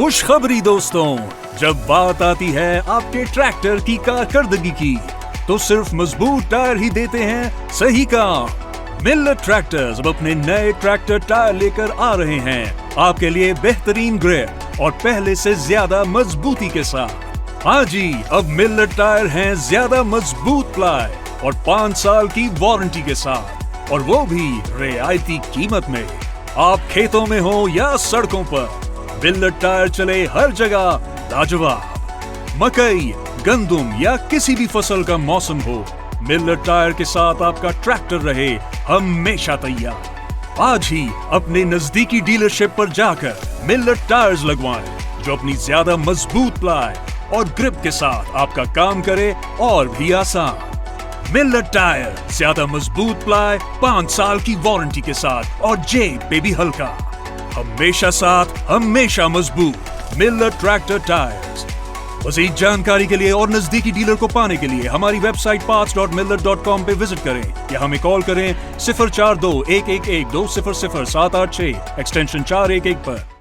खुशखबरी दोस्तों, जब बात आती है आपके ट्रैक्टर की कारकर्दगी की, तो सिर्फ मजबूत टायर ही देते हैं सही काम। मिल्लर ट्रैक्टर्स अब अपने नए ट्रैक्टर टायर लेकर आ रहे हैं आपके लिए बेहतरीन ग्रिप और पहले से ज्यादा मजबूती के साथ। हाँ जी, अब मिल्लर टायर हैं ज्यादा मजबूत प्लाई और 5 साल की वारंटी के साथ, और वो भी रियायती कीमत में। आप खेतों में हो या सड़कों पर, मिल्लर टायर चले हर जगह लाजवाब। मकई, गंदुम या किसी भी फसल का मौसम हो, मिल्लर टायर के साथ आपका ट्रैक्टर रहे हमेशा तैयार। आज ही अपने नजदीकी डीलरशिप पर जाकर मिल्लर टायर्स लगवाएं, जो अपनी ज्यादा मजबूत प्लाई और ग्रिप के साथ आपका काम करे और भी आसान। मिल्लर टायर, ज्यादा मजबूत प्लाई, 5 साल की वारंटी के साथ और जेब पे भी हल्का। हमेशा साथ, हमेशा मजबूत। Miller tractor tyres. मज़ीद जानकारी के लिए और नजदीकी डीलर को पाने के लिए हमारी वेबसाइट parts.miller.com पे विजिट करें या हमें कॉल करें 042 111 200 786 एक्सटेंशन 411 पर।